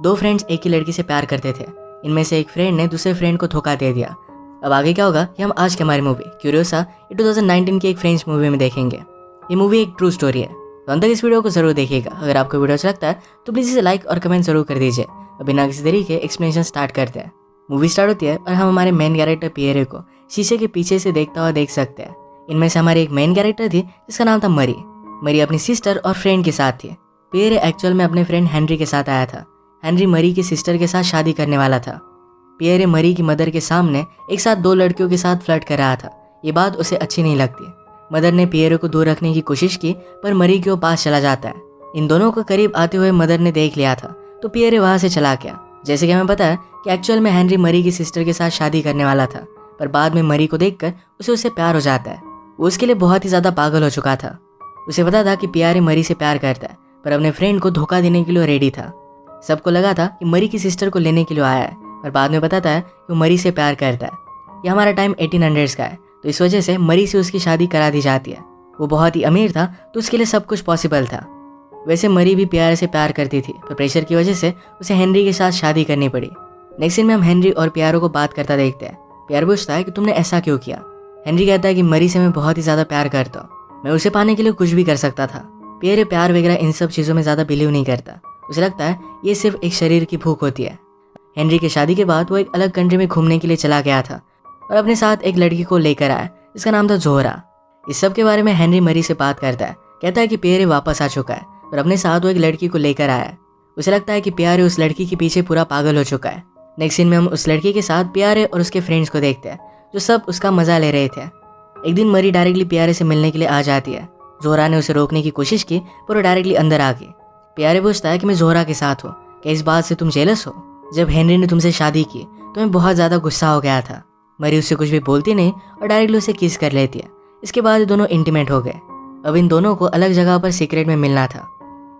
दो फ्रेंड्स एक ही लड़की से प्यार करते थे। इनमें से एक फ्रेंड ने दूसरे फ्रेंड को धोखा दे दिया। अब आगे क्या होगा ये हम आज की हमारी मूवी क्यूरियोसा ये 2019 की एक फ्रेंच मूवी में देखेंगे। ये मूवी एक ट्रू स्टोरी है, तो अंत तक इस वीडियो को जरूर देखिएगा। अगर आपको वीडियो अच्छा लगता है तो प्लीज़ इसे लाइक और कमेंट जरूर कर दीजिए। अब बिना किसी देरी के एक्सप्लेनेशन स्टार्ट करते हैं। मूवी स्टार्ट होती है और हम हमारे मेन कैरेक्टर पियरे को शीशे के पीछे से देखता हुआ देख सकते हैं। इनमें से हमारी एक मेन कैरेक्टर थी जिसका नाम था मरी। मरी अपनी सिस्टर और फ्रेंड के साथ थी। पियरे एक्चुअल में अपने फ्रेंड हेनरी के साथ आया था। हेनरी मरी की सिस्टर के साथ शादी करने वाला था। पियरे मरी की मदर के सामने एक साथ दो लड़कियों के साथ फ्लर्ट कर रहा था। ये बात उसे अच्छी नहीं लगती। मदर ने पियरे को दूर रखने की कोशिश की पर मरी के वो पास चला जाता है। इन दोनों को करीब आते हुए मदर ने देख लिया था तो पियरे वहां से चला गया। जैसे कि हमें पता है कि एक्चुअल में हेनरी मरी की सिस्टर के साथ शादी करने वाला था, पर बाद में मरी को देखकर उससे प्यार हो जाता है। वो उसके लिए बहुत ही ज्यादा पागल हो चुका था। उसे पता था कि पियरे मरी से प्यार करता है, पर अपने फ्रेंड को धोखा देने के लिए रेडी था। सबको लगा था कि मरी की सिस्टर को लेने के लिए आया है, पर बाद में बताता है कि वो मरी से प्यार करता है। ये हमारा टाइम 1800s का है, तो इस वजह से मरी से उसकी शादी करा दी जाती है। वो बहुत ही अमीर था तो उसके लिए सब कुछ पॉसिबल था। वैसे मरी भी पियरे से प्यार करती थी, पर प्रेशर की वजह से उसे हेनरी के साथ शादी करनी पड़ी। नेक्स्ट सीन में हम हेनरी और पियरे को बात करता देखते हैं। पियरे पूछता है कि तुमने ऐसा क्यों किया। हेनरी कहता है कि मरी से मैं बहुत ही ज़्यादा प्यार करता हूँ, मैं उसे पाने के लिए कुछ भी कर सकता था। पियरे प्यार वगैरह इन सब चीज़ों में ज़्यादा बिलीव नहीं करता। उसे लगता है ये सिर्फ एक शरीर की भूख होती है। हेनरी की शादी के बाद वो एक अलग कंट्री में घूमने के लिए चला गया था और अपने साथ एक लड़की को लेकर आया जिसका नाम था जोहरा। इस सब के बारे में हेनरी मरी से बात करता है। कहता है कि पियरे वापस आ चुका है और अपने साथ वो एक लड़की को लेकर आया है। उसे लगता है कि पियरे उस लड़की के पीछे पूरा पागल हो चुका है। नेक्स्ट सीन में हम उस लड़की के साथ पियरे और उसके फ्रेंड्स को देखते हैं जो सब उसका मजा ले रहे थे। एक दिन मरी डायरेक्टली पियरे से मिलने के लिए आ जाती है। जोहरा ने उसे रोकने की कोशिश की पर वो डायरेक्टली अंदर आ गई। पियरे पूछता है कि मैं जोहरा के साथ हूँ, क्या इस बात से तुम जेलस हो। जब हेनरी ने तुमसे शादी की तो मैं बहुत ज़्यादा गुस्सा हो गया था। मरी उससे कुछ भी बोलती नहीं और डायरेक्टली उसे किस कर लेती है। इसके बाद ये दोनों इंटीमेट हो गए। अब इन दोनों को अलग जगह पर सीक्रेट में मिलना था।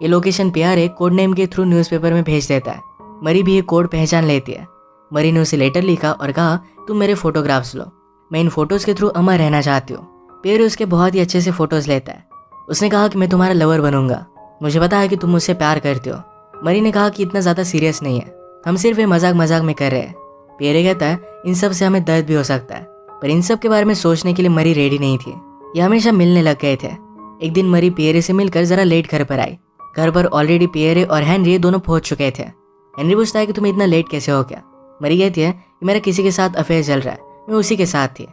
ये लोकेशन पियरे कोड नेम के थ्रू न्यूज़पेपर में भेज देता है। मरी भी ये कोड पहचान लेती है। मरी ने उसे लेटर लिखा और कहा तुम मेरे फोटोग्राफ्स लो, मैं इन फोटोज़ के थ्रू अमर रहना चाहती हूँ। पियरे उसके बहुत ही अच्छे से फोटोज़ लेता है। उसने कहा कि मैं तुम्हारा लवर बनूंगा, मुझे पता है कि तुम मुझसे प्यार करते हो। मरी ने कहा कि इतना ज़्यादा सीरियस नहीं है, हम सिर्फ ये मजाक मजाक में कर रहे हैं। पियरे कहता है इन सब से हमें दर्द भी हो सकता है, पर इन सब के बारे में सोचने के लिए मरी रेडी नहीं थी। ये हमेशा मिलने लग गए थे। एक दिन मरी पियरे से मिलकर जरा लेट घर पर आई। घर पर ऑलरेडी पियरे और हेनरी दोनों पहुंच चुके थे। हेनरी पूछता है कि तुम इतना लेट कैसे हो गया। मरी कहती है कि मेरा किसी के साथ अफेयर चल रहा है, मैं उसी के साथ थी।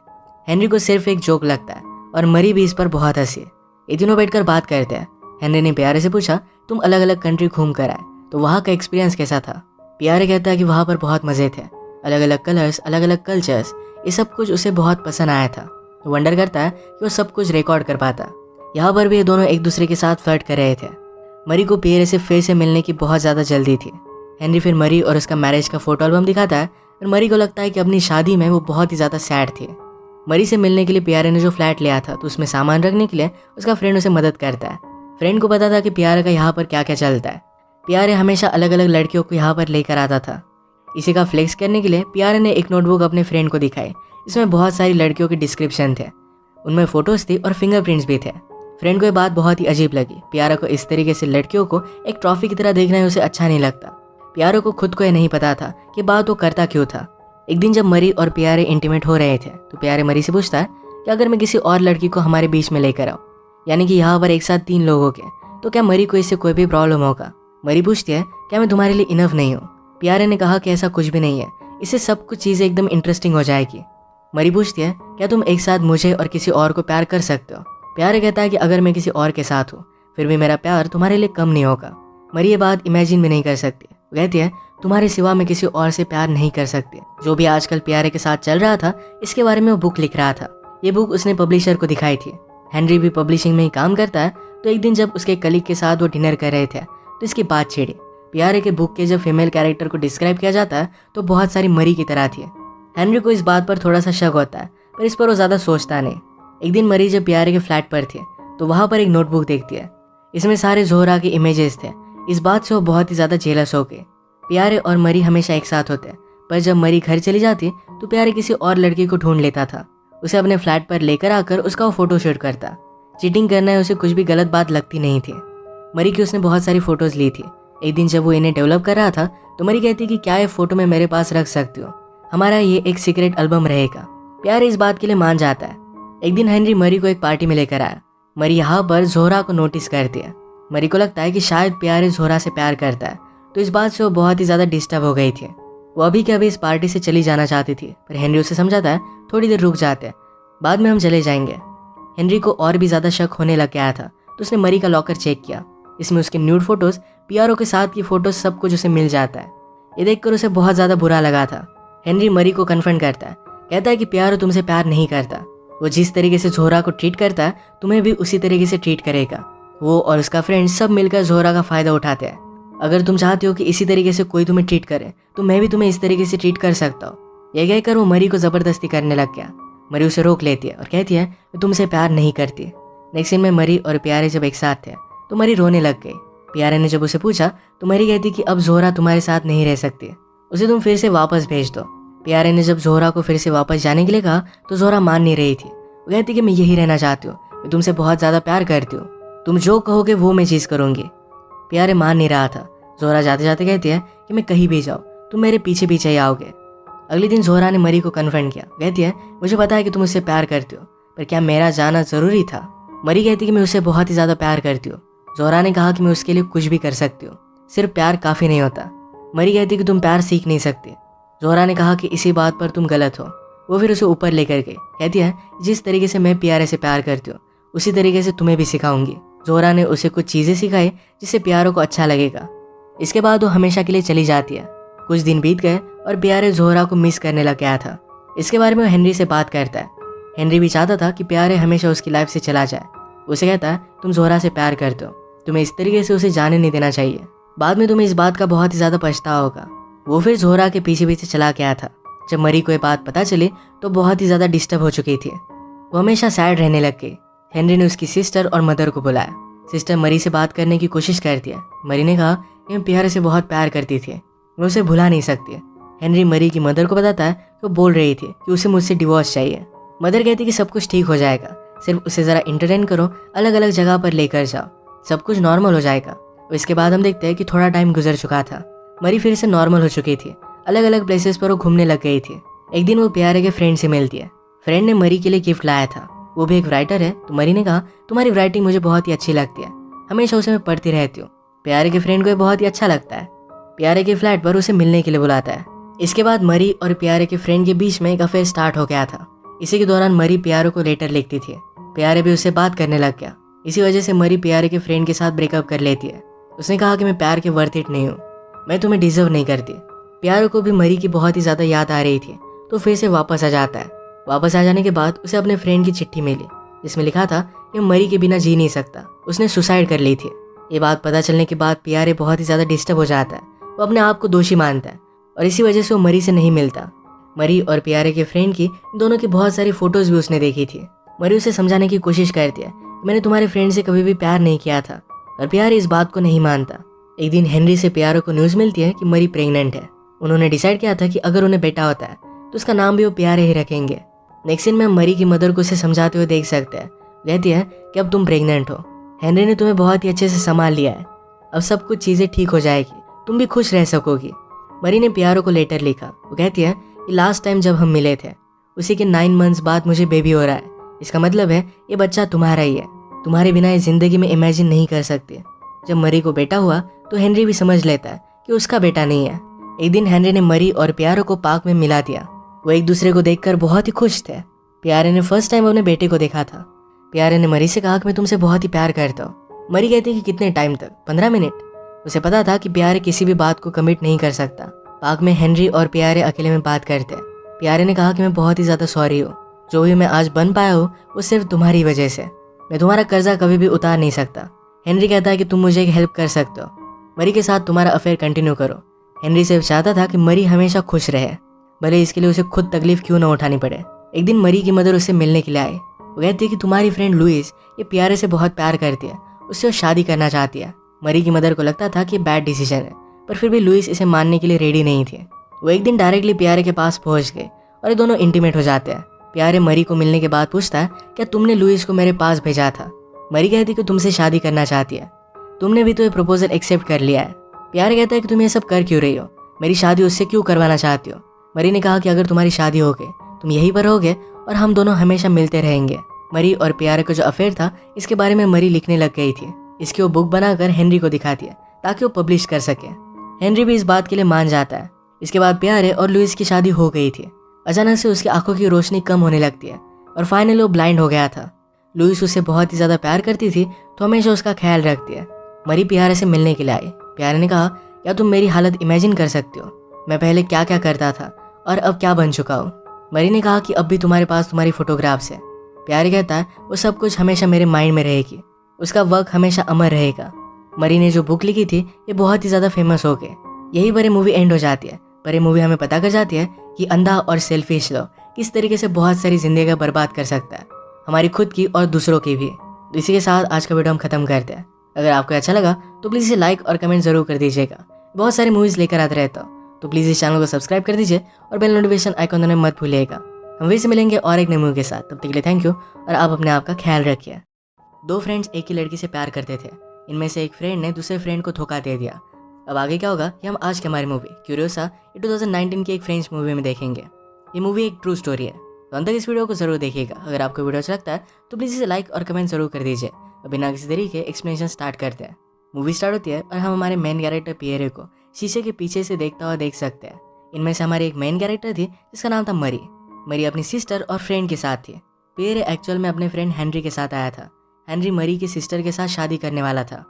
हेनरी को सिर्फ एक जोक लगता है और मरी भी इस पर बहुत हंसी। ये तीनों बैठकर बात करते हैं। हेनरी ने पियरे से पूछा तुम अलग अलग कंट्री घूम कर आए तो वहाँ का एक्सपीरियंस कैसा था। पियरे कहता है कि वहाँ पर बहुत मज़े थे, अलग अलग कलर्स, अलग अलग कल्चर्स, ये सब कुछ उसे बहुत पसंद आया था। वो वंडर करता है कि वो सब कुछ रिकॉर्ड कर पाता। यहाँ पर भी ये दोनों एक दूसरे के साथ फ्लर्ट कर रहे थे। मरी को पियरे से फिर से मिलने की बहुत ज़्यादा जल्दी थी। हेनरी फिर मरी और उसका मैरिज का फोटो एल्बम दिखाता है और मरी को लगता है कि अपनी शादी में वो बहुत ही ज़्यादा सैड थी। मरी से मिलने के लिए पियरे ने जो फ्लैट लिया था तो उसमें सामान रखने के लिए उसका फ्रेंड उसे मदद करता है। फ्रेंड को पता था कि पियरे का यहाँ पर क्या क्या चलता है। पियरे हमेशा अलग अलग लड़कियों को यहाँ पर लेकर आता था। इसी का फ्लेक्स करने के लिए पियरे ने एक नोटबुक अपने फ्रेंड को दिखाई। इसमें बहुत सारी लड़कियों के डिस्क्रिप्शन थे, उनमें फोटोज थी और फिंगरप्रिंट्स भी थे। फ्रेंड को ये बात बहुत ही अजीब लगी। पियरे को इस तरीके से लड़कियों को एक ट्रॉफी की तरह देखना उसे अच्छा नहीं लगता। पियरे को खुद को ये नहीं पता था कि बात वो करता क्यों था। एक दिन जब मरी और पियरे इंटीमेट हो रहे थे तो पियरे मरी से पूछता है कि अगर मैं किसी और लड़की को हमारे बीच में लेकर आऊँ, यानी कि यहाँ पर एक साथ 3 लोगों के, तो क्या मरी को इससे कोई भी प्रॉब्लम होगा। मरी पूछती है क्या मैं तुम्हारे लिए इनफ नहीं हूँ। पियरे ने कहा कि ऐसा कुछ भी नहीं है, इससे सब कुछ चीज़ें एकदम इंटरेस्टिंग हो जाएगी। मरी पूछती है क्या तुम एक साथ मुझे और किसी और को प्यार कर सकते हो। पियरे कहता है कि अगर मैं किसी और के साथ हूँ फिर भी मेरा प्यार तुम्हारे लिए कम नहीं होगा। मरी ये बात इमेजिन भी नहीं कर सकती। वो कहती है तुम्हारे सिवा मैं किसी और से प्यार नहीं कर सकती। जो भी आजकल पियरे के साथ चल रहा था इसके बारे में वो बुक लिख रहा था। ये बुक उसने पब्लिशर को दिखाई थी। हेनरी भी पब्लिशिंग में ही काम करता है, तो एक दिन जब उसके कलीग के साथ वो डिनर कर रहे थे तो इसकी बात छेड़ी। पियरे के बुक के जब फीमेल कैरेक्टर को डिस्क्राइब किया जाता है तो बहुत सारी मरी की तरह थी। हेनरी को इस बात पर थोड़ा सा शक होता है, पर इस पर वो ज़्यादा सोचता नहीं। एक दिन मरी जब पियरे के फ्लैट पर थी तो वहाँ पर एक नोटबुक देखती है। इसमें सारे जोहरा के इमेजेस थे। इस बात से वो बहुत ही ज़्यादा जेलस हो गई। पियरे और मरी हमेशा एक साथ होते, पर जब मरी घर चली जाती तो पियरे किसी और लड़की को ढूंढ लेता था। उसे अपने फ्लैट पर लेकर आकर उसका वो फोटो शूट करता। चीटिंग करना है उसे कुछ भी गलत बात लगती नहीं थी। मरी की उसने बहुत सारी फोटोज़ ली थी। एक दिन जब वो इन्हें डेवलप कर रहा था तो मरी कहती कि क्या ये फोटो में मेरे पास रख सकती हो, हमारा ये एक सीक्रेट एल्बम रहेगा। प्यारे इस बात के लिए मान जाता है। एक दिन हेनरी मरी को एक पार्टी में लेकर आया। मरी यहाँ पर जोहरा को नोटिस करती है। मरी को लगता है कि शायद प्यारे जोहरा से प्यार करता है, तो इस बात से वो बहुत ही ज़्यादा डिस्टर्ब हो गई थी। वो अभी के अभी इस पार्टी से चली जाना चाहती थी, पर हेनरी उसे समझाता है थोड़ी देर रुक जाते हैं, बाद में हम चले जाएंगे। हेनरी को और भी ज़्यादा शक होने लग गया था, तो उसने मरी का लॉकर चेक किया। इसमें उसके न्यूड फोटोज़, पियारो के साथ की फ़ोटोज़, सब कुछ उसे मिल जाता है। ये देखकर उसे बहुत ज़्यादा बुरा लगा था। हेनरी मरी को कन्फ्रंट करता है, कहता है कि पियारो तुमसे प्यार नहीं करता। वो जिस तरीके से जोहरा को ट्रीट करता है तुम्हें भी उसी तरीके से ट्रीट करेगा। वो और उसका फ्रेंड सब मिलकर जोहरा का फ़ायदा उठाते हैं। अगर तुम चाहते हो कि इसी तरीके से कोई तुम्हें ट्रीट करे तो मैं भी तुम्हें इस तरीके से ट्रीट कर सकता हूँ। यह कहकर वो मरी को ज़बरदस्ती करने लग गया। मरी उसे रोक लेती है और कहती है मैं तुमसे प्यार नहीं करती। नेक्स्ट सीन में मरी और प्यारे जब एक साथ थे तो मरी रोने लग गई। प्यारे ने जब उसे पूछा तो मरी कहती कि अब जोहरा तुम्हारे साथ नहीं रह सकती, उसे तुम फिर से वापस भेज दो। प्यारे ने जब जोहरा को फिर से वापस जाने के लिए कहा तो जोहरा मान नहीं रही थी। वो कहती कि मैं यही रहना चाहती हूँ, मैं तुमसे बहुत ज़्यादा प्यार करती हूँ, तुम जो कहोगे वो मैं चीज़ करूँगी। प्यारे मान नहीं रहा था। जोहरा जाते जाते कहती है कि मैं कहीं भी जाऊँ तुम मेरे पीछे पीछे ही आओगे। अगले दिन जोहरा ने मरी को कन्फ्रंट किया। कहती है मुझे पता है कि तुम उससे प्यार करती हो, पर क्या मेरा जाना ज़रूरी था? मरी कहती कि मैं उससे बहुत ही ज़्यादा प्यार करती हूँ। जोहरा ने कहा कि मैं उसके लिए कुछ भी कर सकती हूँ, सिर्फ प्यार काफ़ी नहीं होता। मरी कहती कि तुम प्यार सीख नहीं सकती। जोहरा ने कहा कि इसी बात पर तुम गलत हो। वो फिर उसे ऊपर लेकर गई। कहती है जिस तरीके से मैं प्यारे से प्यार करती हूँ उसी तरीके से तुम्हें भी सिखाऊंगी। जोहरा ने उसे कुछ चीज़ें सिखाई जिससे प्यारों को अच्छा लगेगा। इसके बाद वो हमेशा के लिए चली जाती है। कुछ दिन बीत गए और प्यारे जोहरा को मिस करने लग गया था। इसके बारे में वो हेनरी से बात करता है। हेनरी भी चाहता था कि प्यारे हमेशा उसकी लाइफ से चला जाए। उसे कहता है तुम जोहरा से प्यार करते हो, तुम्हें इस तरीके से उसे जाने नहीं देना चाहिए, बाद में तुम्हें इस बात का बहुत ही ज़्यादा पछतावा होगा। वो फिर जोहरा के पीछे पीछे चला गया था। जब मरी को ये बात पता चली तो बहुत ही ज़्यादा डिस्टर्ब हो चुकी थी। वो हमेशा सैड रहने लग गई। हेनरी ने उसकी सिस्टर और मदर को बुलाया। सिस्टर मरी से बात करने की कोशिश करती है। मरी ने कहा कि मैं प्यारे से बहुत प्यार करती थी, मैं उसे भुला नहीं सकती। हेनरी मरी की मदर को बताता है कि वो बोल रही थी कि उसे मुझसे डिवोर्स चाहिए। मदर कहती कि सब कुछ ठीक हो जाएगा, सिर्फ उसे ज़रा इंटरटेन करो, अलग अलग जगह पर लेकर जाओ, सब कुछ नॉर्मल हो जाएगा। और इसके बाद हम देखते हैं कि थोड़ा टाइम गुजर चुका था। मरी फिर से नॉर्मल हो चुकी थी। अलग अलग प्लेसेस पर वो घूमने लग गई थी। एक दिन वो प्यारे के फ्रेंड से मिलती है। फ्रेंड ने मरी के लिए गिफ्ट लाया था। वो भी एक राइटर है। तो मरी ने कहा तुम्हारी राइटिंग मुझे बहुत ही अच्छी लगती है, हमेशा उसे मैं पढ़ती रहती हूँ। प्यारे के फ्रेंड को ये बहुत ही अच्छा लगता है। प्यारे के फ्लैट पर उसे मिलने के लिए बुलाता है। इसके बाद मरी और प्यारे के फ्रेंड के बीच में एक अफेयर स्टार्ट हो गया था। इसी के दौरान मरी प्यारे को लेटर लिखती थी। प्यारे भी उससे बात करने लग गया। इसी वजह से मरी प्यारे के फ्रेंड के साथ ब्रेकअप कर लेती है। उसने कहा कि मैं प्यार के वर्थ इट नहीं हूँ, मैं तुम्हें डिजर्व नहीं करती। प्यारे को भी मरी की बहुत ही ज़्यादा याद आ रही थी, तो फिर से वापस आ जाता है। वापस आ जाने के बाद उसे अपने फ्रेंड की चिट्ठी मिली जिसमें लिखा था कि मरी के बिना जी नहीं सकता, उसने सुसाइड कर ली थी। ये बात पता चलने के बाद प्यारे बहुत ही ज़्यादा डिस्टर्ब हो जाता है। वो अपने आप को दोषी मानता है और इसी वजह से वो मरी से नहीं मिलता। मरी और प्यारे के फ्रेंड की दोनों की बहुत सारी फ़ोटोज़ भी उसने देखी थी। मरी उसे समझाने की कोशिश करती है मैंने तुम्हारे फ्रेंड से कभी भी प्यार नहीं किया था, और प्यारे इस बात को नहीं मानता। एक दिन हेनरी से प्यारे को न्यूज़ मिलती है कि मरी प्रेग्नेंट है। उन्होंने डिसाइड किया था कि अगर उन्हें बेटा होता है तो उसका नाम भी वो प्यारे ही रखेंगे। नेक्स्ट सीन में हम मरी की मदर को उसे समझाते हुए देख सकते हैं। कहती है कि अब तुम प्रेग्नेंट हो, हेनरी ने तुम्हें बहुत ही अच्छे से संभाल लिया है, अब सब कुछ चीज़ें ठीक हो जाएगी, तुम भी खुश रह सकोगी। मरी ने प्यारो को लेटर लिखा। वो कहती है कि लास्ट टाइम जब हम मिले थे उसी के 9 मंथ्स बाद मुझे बेबी हो रहा है, इसका मतलब है ये बच्चा तुम्हारा ही है, तुम्हारे बिना ये ज़िंदगी में इमेजिन नहीं कर सकती। जब मरी को बेटा हुआ तो हेनरी भी समझ लेता है कि उसका बेटा नहीं है। एक दिन हेनरी ने मरी और प्यारो को पार्क में मिला दिया। वो एक दूसरे को देखकर बहुत ही खुश थे। प्यारे ने फर्स्ट टाइम अपने बेटे को देखा था। प्यारे ने मरी से कहा कि मैं तुमसे बहुत ही प्यार करता हूँ। मरी कहती कि कितने टाइम तक? 15 मिनट। उसे पता था कि प्यारे किसी भी बात को कमिट नहीं कर सकता। पार्क में हेनरी और प्यारे अकेले में बात करते। प्यारे ने कहा कि मैं बहुत ही ज़्यादा सॉरी हूँ, जो भी मैं आज बन पाया हूँ वो सिर्फ तुम्हारी वजह से, मैं तुम्हारा कर्जा कभी भी उतार नहीं सकता। हेनरी कहता है कि तुम मुझे एक हेल्प कर सकते हो, मरी के साथ तुम्हारा अफेयर कंटिन्यू करो। हेनरी सिर्फ चाहता था कि मरी हमेशा खुश रहे, भले इसके लिए उसे खुद तकलीफ क्यों ना उठानी पड़े। एक दिन मरी की मदर उससे मिलने के लिए आई। वो कहती है कि तुम्हारी फ्रेंड लुइस ये प्यारे से बहुत प्यार करती है, उससे वो शादी करना चाहती है। मरी की मदर को लगता था कि ये बैड डिसीजन है, पर फिर भी लुइस इसे मानने के लिए रेडी नहीं थी। वो एक दिन डायरेक्टली प्यारे के पास पहुंच गए और ये दोनों इंटीमेट हो जाते हैं। प्यारे मरी को मिलने के बाद पूछता है क्या तुमने लुइस को मेरे पास भेजा था? मरी कहती कि तुमसे शादी करना चाहती है, तुमने भी तो ये प्रपोजल एक्सेप्ट कर लिया है। प्यारे कहता है कि तुम ये सब कर क्यों रही हो, मेरी शादी उससे क्यों करवाना चाहती हो। मरी ने कहा कि अगर तुम्हारी शादी हो गई तुम यहीं पर रहोगे और हम दोनों हमेशा मिलते रहेंगे। मरी और प्यारे का जो अफेयर था इसके बारे में मरी लिखने लग गई थी। इसकी वो बुक बनाकर हेनरी को दिखाती है ताकि वो पब्लिश कर सके। हेनरी भी इस बात के लिए मान जाता है। इसके बाद प्यारे और लुइस की शादी हो गई थी। अचानक से उसकी आंखों की रोशनी कम होने लगती है और फाइनली वो ब्लाइंड हो गया था। लुइस उससे बहुत ही ज़्यादा प्यार करती थी तो हमेशा उसका ख्याल रखती है। मरी प्यारे से मिलने के लिए आई। प्यारे ने कहा, क्या तुम मेरी हालत इमेजिन कर सकते हो, मैं पहले क्या क्या करता था और अब क्या बन चुका हूँ। मरी ने कहा कि अब भी तुम्हारे पास तुम्हारी फोटोग्राफ्स है। प्यारे कहता है वो सब कुछ हमेशा मेरे माइंड में रहेगी, उसका वर्क हमेशा अमर रहेगा। मरी ने जो बुक लिखी थी ये बहुत ही ज़्यादा फेमस हो गई। यही पर ये मूवी एंड हो जाती है। पर ये मूवी हमें पता कर जाती है कि अंधा और सेल्फिश लोग किस तरीके से बहुत सारी जिंदगी बर्बाद कर सकता है, हमारी खुद की और दूसरों की भी। तो इसी के साथ आज का वीडियो हम खत्म करते हैं। अगर आपको अच्छा लगा तो प्लीज़ इसे लाइक और कमेंट जरूर कर दीजिएगा। बहुत सारी मूवीज़ लेकर आते रहता हूँ तो प्लीज़ इस चैनल को सब्सक्राइब कर दीजिए और बेल नोटिफिकेशन आइकॉन दबाना मत भूलिएगा। हम फिर से मिलेंगे और एक नई मूवी के साथ। तब तक के लिए थैंक यू और आप अपने आप का ख्याल रखिए। दो फ्रेंड्स एक ही लड़की से प्यार करते थे। इनमें से एक फ्रेंड ने दूसरे फ्रेंड को धोखा दे दिया। अब आगे क्या होगा ये हम आज की हमारी मूवी क्यूरियोसा ये 2019 की एक फ्रेंच मूवी में देखेंगे। ये मूवी एक ट्रू स्टोरी है तो अंत तक इस वीडियो को जरूर देखिएगा। अगर आपको वीडियो अच्छा लगता है तो प्लीज़ इसे लाइक और कमेंट जरूर कर दीजिए। अब बिना किसी तरीके एक्सप्लेनेशन स्टार्ट करते हैं। मूवी स्टार्ट होती है और हम हमारे मेन कैरेक्टर पियरे को शीशे के पीछे से देखता हुआ देख सकते हैं। इनमें से हमारी एक मेन कैरेक्टर थी जिसका नाम था मरी। मरी अपनी सिस्टर और फ्रेंड के साथ थी। पियरे एक्चुअल में अपने फ्रेंड हेनरी के साथ आया था। हेनरी मरी की सिस्टर के साथ शादी करने वाला था।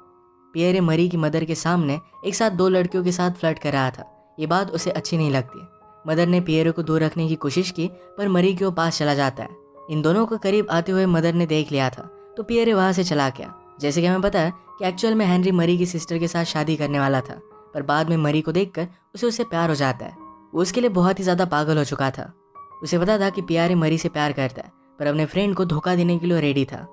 पियरे मरी की मदर के सामने एक साथ दो लड़कियों के साथ फ्लर्ट कर रहा था। ये बात उसे अच्छी नहीं लगती। मदर ने पियरे को दूर रखने की कोशिश की पर मरी के वो पास चला जाता है। इन दोनों को करीब आते हुए मदर ने देख लिया था तो पियरे वहाँ से चला गया। जैसे कि हमें पता है कि एक्चुअल में हेनरी मरी की सिस्टर के साथ शादी करने वाला था, पर बाद में मरी को देखकर उसे उससे प्यार हो जाता है। वो उसके लिए बहुत ही ज़्यादा पागल हो चुका था। उसे पता था कि पियरे मरी से प्यार करता है पर अपने फ्रेंड को धोखा देने के लिए रेडी था।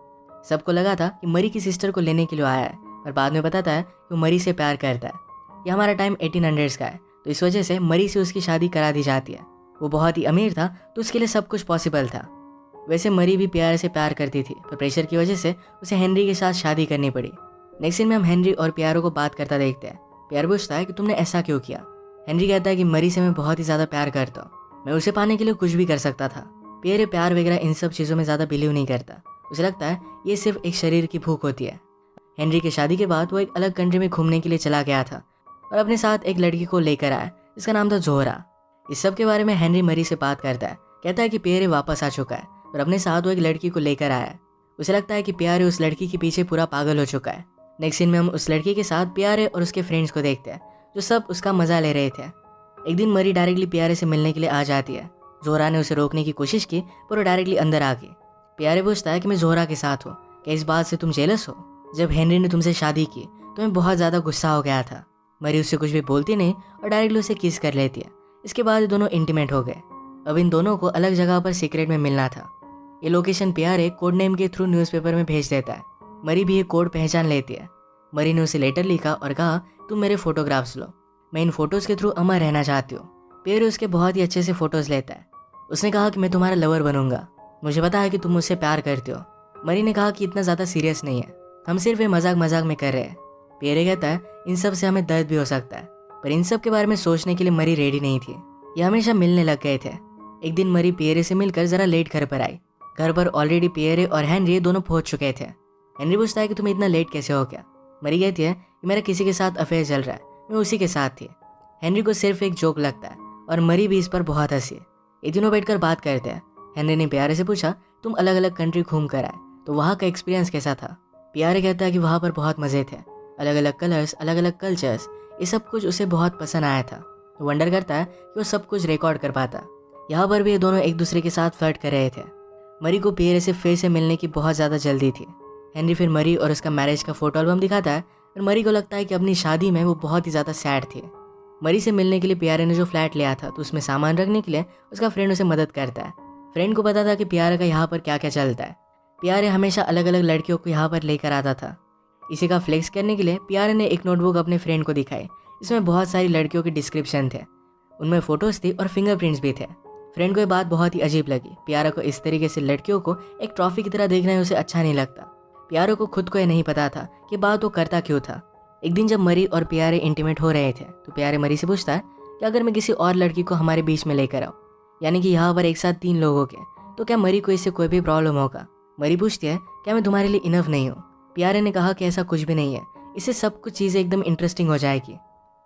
सबको लगा था कि मरी की सिस्टर को लेने के लिए आया है पर बाद में पता था कि वो मरी से प्यार करता है। यह हमारा टाइम 1800s का है तो इस वजह से मरी से उसकी शादी करा दी जाती है। वो बहुत ही अमीर था तो उसके लिए सब कुछ पॉसिबल था। वैसे मरी भी प्यारे से प्यार करती थी पर प्रेशर की वजह से उसे हेनरी के साथ शादी करनी पड़ी। नेक्स्ट सीन में हम हेनरी और प्यारो को बात करता देखते हैं। प्यार पूछता है कि तुमने ऐसा क्यों किया। हेनरी कहता है कि मरी से मैं बहुत ही ज़्यादा प्यार करता हूँ, मैं उसे पाने के लिए कुछ भी कर सकता था। प्यारे प्यार वगैरह इन सब चीज़ों में ज़्यादा बिलीव नहीं करता। उसे लगता है ये सिर्फ एक शरीर की भूख होती है। हेनरी की शादी के बाद वो एक अलग कंट्री में घूमने के लिए चला गया था और अपने साथ एक लड़की को लेकर आया जिसका नाम था जोहरा। इस सब के बारे में हेनरी मरी से बात करता है। कहता है कि प्यारे वापस आ चुका है और अपने साथ वो एक लड़की को लेकर आया है। उसे लगता है कि प्यारे उस लड़की के पीछे पूरा पागल हो चुका है। नेक्स्ट सीन में हम उस लड़की के साथ प्यारे और उसके फ्रेंड्स को देखते हैं जो सब उसका मजा ले रहे थे। एक दिन मरी डायरेक्टली प्यारे से मिलने के लिए आ जाती है। जोहरा ने उसे रोकने की कोशिश की पर वो डायरेक्टली अंदर आ गई। प्यारे पूछता है कि मैं जोहरा के साथ हूँ, क्या इस बात से तुम जेलस हो। जब हेनरी ने तुमसे शादी की तो मैं बहुत ज़्यादा गुस्सा हो गया था। मरी उससे कुछ भी बोलती नहीं और डायरेक्टली उसे किस कर लेती है। इसके बाद ये दोनों इंटीमेट हो गए। अब इन दोनों को अलग जगह पर सीक्रेट में मिलना था। ये लोकेशन प्यारे कोड नेम के थ्रू न्यूज़पेपर में भेज देता है। मरी भी ये कोड पहचान लेती है। मरी ने उसे लेटर लिखा और कहा तुम मेरे फोटोग्राफ्स लो, मैं इन फोटोज़ के थ्रू अमर रहना चाहती हूँ। प्यारे उसके बहुत ही अच्छे से फ़ोटोज़ लेता है। उसने कहा कि मैं तुम्हारा लवर बनूंगा, मुझे पता है कि तुम मुझसे प्यार करते हो। मरी ने कहा कि इतना ज़्यादा सीरियस नहीं है, हम सिर्फ ये मजाक मजाक में कर रहे हैं। प्यारे कहता है इन सब से हमें दर्द भी हो सकता है, पर इन सब के बारे में सोचने के लिए मरी रेडी नहीं थी। ये हमेशा मिलने लग गए थे। एक दिन मरी प्यारे से मिलकर ज़रा लेट घर पर आई। घर पर ऑलरेडी प्यारे और हेनरी दोनों पहुंच चुके थे। हेनरी पूछता है कि तुम्हें इतना लेट कैसे हो गया। मरी कहती है कि मेरा किसी के साथ अफेयर चल रहा है, मैं उसी के साथ थी। हेनरी को सिर्फ एक जोक लगता है और मरी भी इस पर बहुत हंसी। ये तीनों बैठकर बात करते हैं। हेनरी ने प्यारे से पूछा तुम अलग अलग कंट्री घूम कर आए तो वहाँ का एक्सपीरियंस कैसा था। प्यारे कहता है कि वहाँ पर बहुत मज़े थे, अलग अलग कलर्स, अलग अलग कल्चर्स, ये सब कुछ उसे बहुत पसंद आया था। वो वंडर करता है कि वो सब कुछ रिकॉर्ड कर पाता। यहाँ पर भी ये दोनों एक दूसरे के साथ फ्लर्ट कर रहे थे। मरी को प्यारे से फिर से मिलने की बहुत ज़्यादा जल्दी थी। हेनरी फिर मरी और उसका मैरिज का फोटो एल्बम दिखाता है और मरी को लगता है कि अपनी शादी में वो बहुत ही ज़्यादा सैड थी। मरी से मिलने के लिए प्यारे ने जो फ्लैट लिया था तो उसमें सामान रखने के लिए उसका फ्रेंड उसे मदद करता है। फ्रेंड को पता था कि प्यारे का यहाँ पर क्या क्या चलता है। प्यारे हमेशा अलग अलग लड़कियों को यहाँ पर लेकर आता था। इसी का फ्लेक्स करने के लिए प्यारे ने एक नोटबुक अपने फ्रेंड को दिखाई। इसमें बहुत सारी लड़कियों के डिस्क्रिप्शन थे, उनमें फ़ोटोज़ थी और फिंगरप्रिंट्स भी थे। फ्रेंड को ये बात बहुत ही अजीब लगी। प्यारे को इस तरीके से लड़कियों को एक ट्रॉफी की तरह देखना उसे अच्छा नहीं लगता। प्यारे को खुद को ये नहीं पता था कि बात वो करता क्यों था। एक दिन जब मरी और प्यारे इंटीमेट हो रहे थे तो प्यारे मरी से पूछता है कि अगर मैं किसी और लड़की को हमारे बीच में लेकर आऊँ, यानी कि यहाँ पर एक साथ 3 लोग हो गए, तो क्या मरी को इससे कोई भी प्रॉब्लम होगा? मरी पूछती है क्या मैं तुम्हारे लिए इनफ नहीं हूँ? प्यारे ने कहा कि ऐसा कुछ भी नहीं है, इससे सब कुछ चीज़ें एकदम इंटरेस्टिंग हो जाएगी।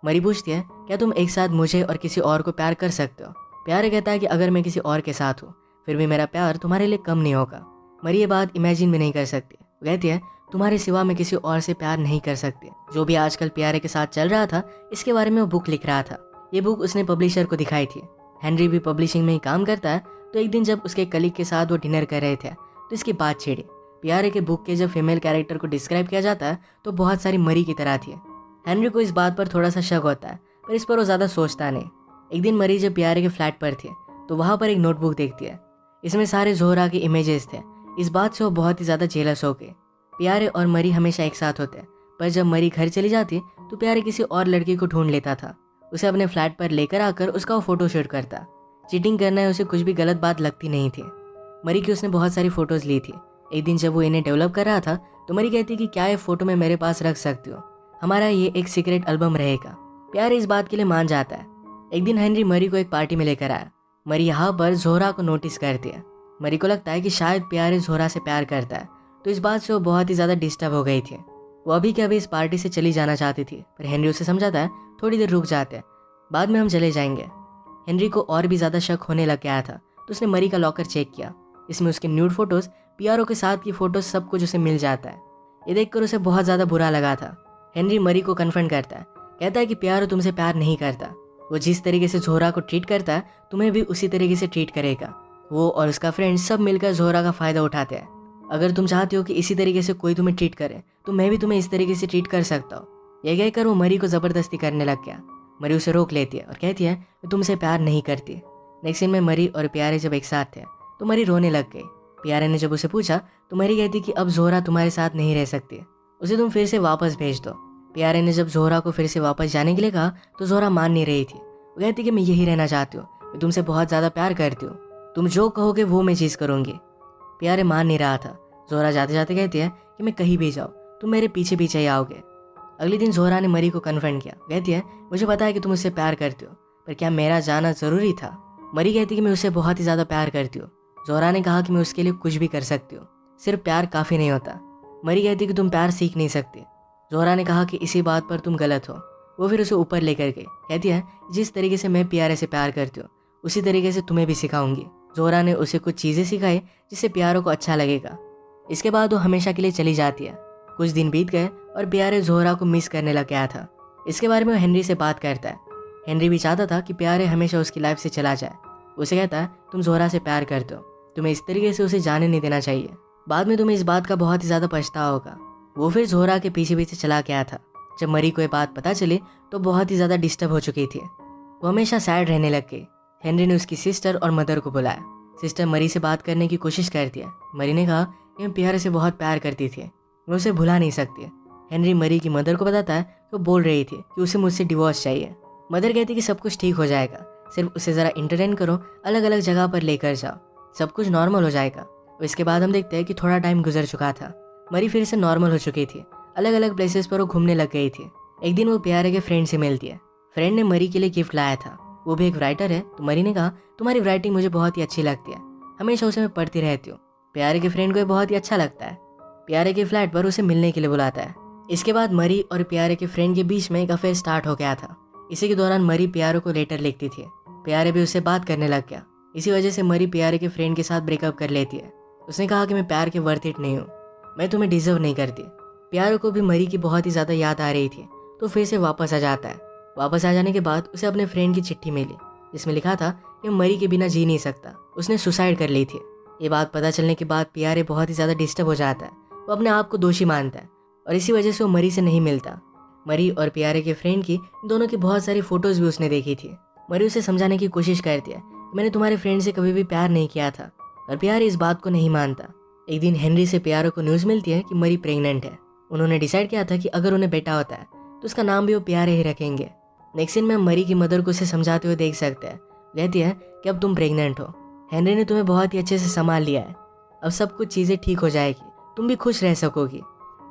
मरी पूछती है क्या तुम एक साथ मुझे और किसी और को प्यार कर सकते हो? प्यारे कहता है कि अगर मैं किसी और के साथ हूँ फिर भी मेरा प्यार तुम्हारे लिए कम नहीं होगा। मरी ये बात इमेजिन भी नहीं कर सकती। वो कहती है तुम्हारे सिवा मैं किसी और से प्यार नहीं कर सकती। जो भी आजकल प्यारे के साथ चल रहा था इसके बारे में वो बुक लिख रहा था। ये बुक उसने पब्लिशर को दिखाई थी। हेनरी भी पब्लिशिंग में ही काम करता है। तो एक दिन जब उसके कलीग के साथ वो डिनर कर रहे थे तो इसकी बात छिड़ी। प्यारे के बुक के जब फीमेल कैरेक्टर को डिस्क्राइब किया जाता है तो बहुत सारी मरी की तरह थी। हेनरी को इस बात पर थोड़ा सा शक होता है पर इस पर वो ज़्यादा सोचता नहीं। एक दिन मरी जब प्यारे के फ्लैट पर थी तो वहाँ पर एक नोटबुक देखती है। इसमें सारे ज़ोहरा के इमेजेस थे। इस बात से वो बहुत ही ज़्यादा जेलस हो गई। प्यारे और मरी हमेशा एक साथ होते, पर जब मरी घर चली जाती तो प्यारे किसी और लड़की को ढूंढ लेता था। उसे अपने फ्लैट पर लेकर आकर उसका वो फोटो शूट करता। चीटिंग करना है उसे कुछ भी गलत बात लगती नहीं थी। मरी की उसने बहुत सारी फ़ोटोज़ ली थी। एक दिन जब वो इन्हें डेवलप कर रहा था तो मरी कहती कि क्या ये फ़ोटो मैं मेरे पास रख सकती हूँ, हमारा ये एक सीक्रेट एल्बम रहेगा। प्यारे इस बात के लिए मान जाता है। एक दिन हेनरी मरी को एक पार्टी में लेकर आया। मरी यहाँ पर ज़ोहरा को नोटिस करती है। मरी को लगता है कि शायद प्यारे ज़ोहरा से प्यार करता है, तो इस बात से वो बहुत ही ज़्यादा डिस्टर्ब हो गई थी। वो अभी के अभी इस पार्टी से चली जाना चाहती थी, पर हेनरी उसे समझाता है थोड़ी देर रुक जाते हैं, बाद में हम चले जाएंगे। हेनरी को और भी ज़्यादा शक होने लग गया था तो उसने मरी का लॉकर चेक किया। इसमें उसके न्यूड फोटोज़, पियारो के साथ की फ़ोटोज़, सब कुछ उसे मिल जाता है। ये देखकर उसे बहुत ज़्यादा बुरा लगा था। हेनरी मरी को कन्फ्रंट करता है, कहता है कि पियारो तुमसे प्यार नहीं करता। वो जिस तरीके से ज़ोहरा को ट्रीट करता है तुम्हें भी उसी तरीके से ट्रीट करेगा। वो और उसका फ्रेंड सब मिलकर ज़ोहरा का फ़ायदा उठाते हैं। अगर तुम चाहते हो कि इसी तरीके से कोई तुम्हें ट्रीट करे तो मैं भी तुम्हें इस तरीके से ट्रीट कर सकता हूँ। यह कहकर वो मरी को ज़बरदस्ती करने लग गया। मरी उसे रोक लेती है और कहती है मैं तुमसे प्यार नहीं करती। नेक्स्ट सीन में मरी और प्यारे जब एक साथ थे तो मरी रोने लग गई। प्यारे ने जब उसे पूछा तो मरी कहती कि अब ज़ोहरा तुम्हारे साथ नहीं रह सकती, उसे तुम फिर से वापस भेज दो। प्यारे ने जब ज़ोहरा को फिर से वापस जाने के लिए कहा तो ज़ोहरा मान नहीं रही थी। वो कहती कि मैं यही रहना चाहती हूँ, मैं तुमसे बहुत ज़्यादा प्यार करती हूँ, तुम जो कहोगे वो मैं चीज़ करूँगी। प्यारे मान नहीं रहा था। ज़ोहरा जाते जाते कहती है कि मैं कहीं भी जाऊँ तुम मेरे पीछे पीछे ही आओगे। अगले दिन ज़ोहरा ने मरी को कन्फ्रंट किया। कहती है मुझे पता है कि तुम उससे प्यार करती हो, पर क्या मेरा जाना ज़रूरी था? मरी कहती कि मैं उससे बहुत ही ज़्यादा प्यार करती हूँ। ज़ोहरा ने कहा कि मैं उसके लिए कुछ भी कर सकती हूँ, सिर्फ प्यार काफ़ी नहीं होता। मरी कहती कि तुम प्यार सीख नहीं सकती। ज़ोहरा ने कहा कि इसी बात पर तुम गलत हो। वो फिर उसे ऊपर लेकर गई। कहती है जिस तरीके से मैं प्यारे से प्यार करती हूँ उसी तरीके से तुम्हें भी सिखाऊंगी। ज़ोहरा ने उसे कुछ चीज़ें सिखाई जिससे प्यारों को अच्छा लगेगा। इसके बाद वो हमेशा के लिए चली जाती है। कुछ दिन बीत गए और प्यारे ज़ोहरा को मिस करने लग गया था। इसके बारे में वो हेनरी से बात करता है। हेनरी भी चाहता था कि प्यारे हमेशा उसकी लाइफ से चला जाए। उसे कहता है तुम ज़ोहरा से प्यार करते हो, तुम्हें इस तरीके से उसे जाने नहीं देना चाहिए, बाद में तुम्हें इस बात का बहुत ही ज़्यादा पछतावा होगा। वो फिर ज़ोहरा के पीछे पीछे चला गया था। जब मरी को ये बात पता चली तो बहुत ही ज़्यादा डिस्टर्ब हो चुकी थी। वो हमेशा सैड रहने लग गई। हेनरी ने उसकी सिस्टर और मदर को बुलाया। सिस्टर मरी से बात करने की कोशिश करती है। मरी ने कहा कि मैं प्यारे से बहुत प्यार करती थी, मैं उसे भुला नहीं सकती। हेनरी मरी की मदर को बताता है कि वो बोल रही थी कि उसे मुझसे डिवोर्स चाहिए। मदर कहती कि सब कुछ ठीक हो जाएगा, सिर्फ उसे ज़रा इंटरटेन करो, अलग अलग जगह पर लेकर जाओ, सब कुछ नॉर्मल हो जाएगा। और इसके बाद हम देखते हैं कि थोड़ा टाइम गुजर चुका था। मरी फिर से नॉर्मल हो चुकी थी। अलग अलग प्लेसेस पर वो घूमने लग गई थी। एक दिन वो प्यारे के फ्रेंड से मिलती है। फ्रेंड ने मरी के लिए गिफ्ट लाया था। वो भी एक राइटर है। तो मरी ने कहा तुम्हारी राइटिंग मुझे बहुत ही अच्छी लगती है, हमेशा उसे मैं पढ़ती रहती हूँ। प्यारे के फ्रेंड को ये बहुत ही अच्छा लगता है। प्यारे के फ्लैट पर उसे मिलने के लिए बुलाता है। इसके बाद मरी और प्यारे के फ्रेंड के बीच में एक अफेयर स्टार्ट हो गया था। इसी के दौरान मरी प्यारे को लेटर लिखती थी। प्यारे भी उससे बात करने लग गया। इसी वजह से मरी प्यारे के फ्रेंड के साथ ब्रेकअप कर लेती है। उसने कहा कि मैं प्यार के वर्थ इट नहीं हूँ, मैं तुम्हें डिजर्व नहीं करती। प्यारे को भी मरी की बहुत ही ज़्यादा याद आ रही थी तो फिर से वापस आ जाता है। वापस आ जाने के बाद उसे अपने फ्रेंड की चिट्ठी मिली जिसमें लिखा था कि मरी के बिना जी नहीं सकता, उसने सुसाइड कर ली थी। ये बात पता चलने के बाद प्यारे बहुत ही ज़्यादा डिस्टर्ब हो जाता है। वो अपने आप को दोषी मानता है और इसी वजह से वो मरी से नहीं मिलता। मरी और प्यारे के फ्रेंड की दोनों की बहुत सारी फ़ोटोज़ भी उसने देखी थी। मरी उसे समझाने की कोशिश करती है कि मैंने तुम्हारे फ्रेंड से कभी भी प्यार नहीं किया था, और प्यारे इस बात को नहीं मानता। एक दिन हेनरी से प्यारे को न्यूज़ मिलती है कि मरी प्रेग्नेंट है। उन्होंने डिसाइड किया था कि अगर उन्हें बेटा होता है तो उसका नाम भी वो प्यारे ही रखेंगे। नेक्स्ट सीन में मरी की मदर को उसे समझाते हुए देख सकते हैं। कहती है कि अब तुम प्रेग्नेंट हो, हेनरी ने तुम्हें बहुत ही अच्छे से संभाल लिया है, अब सब कुछ चीज़ें ठीक हो जाएगी, तुम भी खुश रह सकोगी।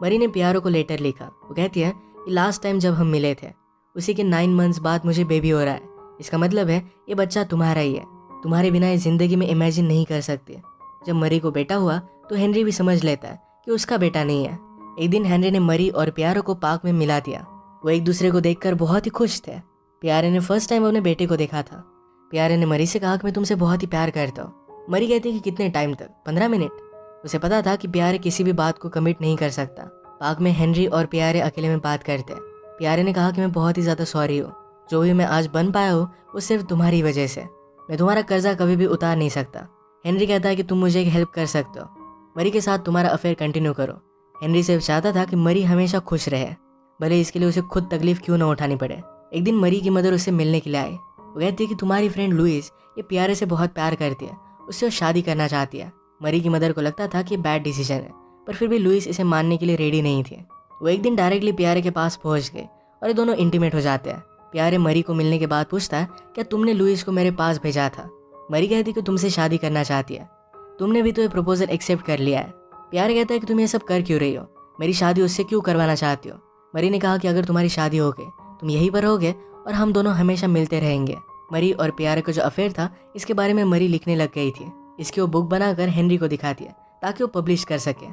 मरी ने प्यारो को लेटर लिखा। वो कहती है कि लास्ट टाइम जब हम मिले थे उसी के 9 मंथ्स बाद मुझे बेबी हो रहा है। इसका मतलब है ये बच्चा तुम्हारा ही है। तुम्हारे बिना इस ज़िंदगी में इमेजिन नहीं कर सकते। जब मरी को बेटा हुआ तो हेनरी भी समझ लेता है कि उसका बेटा नहीं है। एक दिन हेनरी ने मरी और प्यारे को पार्क में मिला दिया। वो एक दूसरे को देखकर बहुत ही खुश थे। प्यारे ने फर्स्ट टाइम अपने बेटे को देखा था। प्यारे ने मरी से कहा कि मैं तुमसे बहुत ही प्यार करता हूँ। मरी कहती कि कितने टाइम तक? 15 मिनट। उसे पता था कि प्यारे किसी भी बात को कमिट नहीं कर सकता। पार्क में हेनरी और प्यारे अकेले में बात करते। प्यारे ने कहा कि मैं बहुत ही ज़्यादा सॉरी हूँ। जो भी मैं आज बन पाया हूँ वो सिर्फ तुम्हारी वजह से। मैं तुम्हारा कर्जा कभी भी उतार नहीं सकता। हेनरी कहता है कि तुम मुझे एक हेल्प कर सकते हो। मरी के साथ तुम्हारा अफेयर कंटिन्यू करो। हेनरी सिर्फ चाहता था कि मरी हमेशा खुश रहे, भले इसके लिए उसे खुद तकलीफ क्यों ना उठानी पड़े। एक दिन मरी की मदर उससे मिलने के लिए आई। वो कहती है कि तुम्हारी फ्रेंड लुइस ये प्यारे से बहुत प्यार करती है, उससे वो शादी करना चाहती है। मरी की मदर को लगता था कि बैड डिसीजन है, पर फिर भी लुइस इसे मानने के लिए रेडी नहीं थी। वो एक दिन डायरेक्टली प्यारे के पास पहुंच गए और ये दोनों इंटीमेट हो जाते हैं। प्यारे मरी को मिलने के बाद पूछता है, क्या तुमने लुइस को मेरे पास भेजा था? मरी कहती कि तुमसे शादी करना चाहती है। तुमने भी तो ये प्रपोजल एक्सेप्ट कर लिया है। प्यारे कहता है कि तुम ये सब कर क्यों रही हो? मेरी शादी उससे क्यों करवाना चाहती हो? मरी ने कहा कि अगर तुम्हारी शादी हो गई तुम यहीं पर रहोगे और हम दोनों हमेशा मिलते रहेंगे। मरी और प्यारे का जो अफेयर था इसके बारे में मरी लिखने लग गई थी। इसकी वो बुक बनाकर हेनरी को दिखाती है ताकि वो पब्लिश कर सके।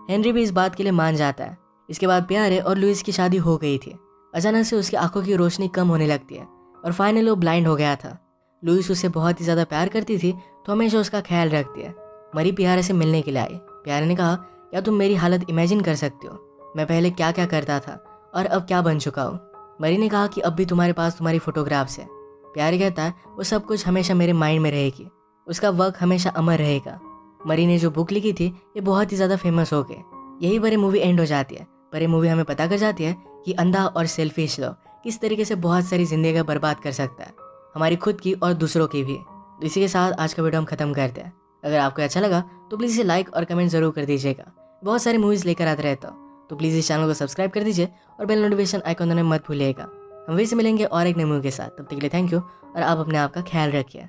हेनरी भी इस बात के लिए मान जाता है। इसके बाद प्यारे और लुइस की शादी हो गई थी। अचानक से उसकी आंखों की रोशनी कम होने लगती है और फाइनली वो ब्लाइंड हो गया था। लुइस उससे बहुत ही ज़्यादा प्यार करती थी तो हमेशा उसका ख्याल रखती है। मरी प्यारे से मिलने के लिए आई। प्यारे ने कहा, क्या तुम मेरी हालत इमेजिन कर सकते हो? मैं पहले क्या क्या करता था और अब क्या बन चुका हूँ। मरी ने कहा कि अब भी तुम्हारे पास तुम्हारी फोटोग्राफ्स है। प्यारे कहता है वो सब कुछ हमेशा मेरे माइंड में रहेगी, उसका वर्क हमेशा अमर रहेगा। मरी ने जो बुक लिखी थी ये बहुत ही ज़्यादा फेमस हो गई। यही पर ये मूवी एंड हो जाती है। पर ये मूवी हमें पता कर जाती है कि अंधा और सेल्फिश लव किस तरीके से बहुत सारी जिंदगी बर्बाद कर सकता है, हमारी खुद की और दूसरों की भी। तो इसी के साथ आज का वीडियो हम खत्म करते हैं। अगर आपको अच्छा लगा तो प्लीज़ इसे लाइक और कमेंट जरूर कर दीजिएगा। बहुत सारी मूवीज़ लेकर आते रहता हूँ, तो प्लीज़ इस चैनल को सब्सक्राइब कर दीजिए और बेल नोटिफिकेशन आइकॉन दबाना मत भूलिएगा। हम फिर से मिलेंगे और एक नई मूवी के साथ। तब तक के लिए थैंक यू और आप अपने आप का ख्याल रखिए।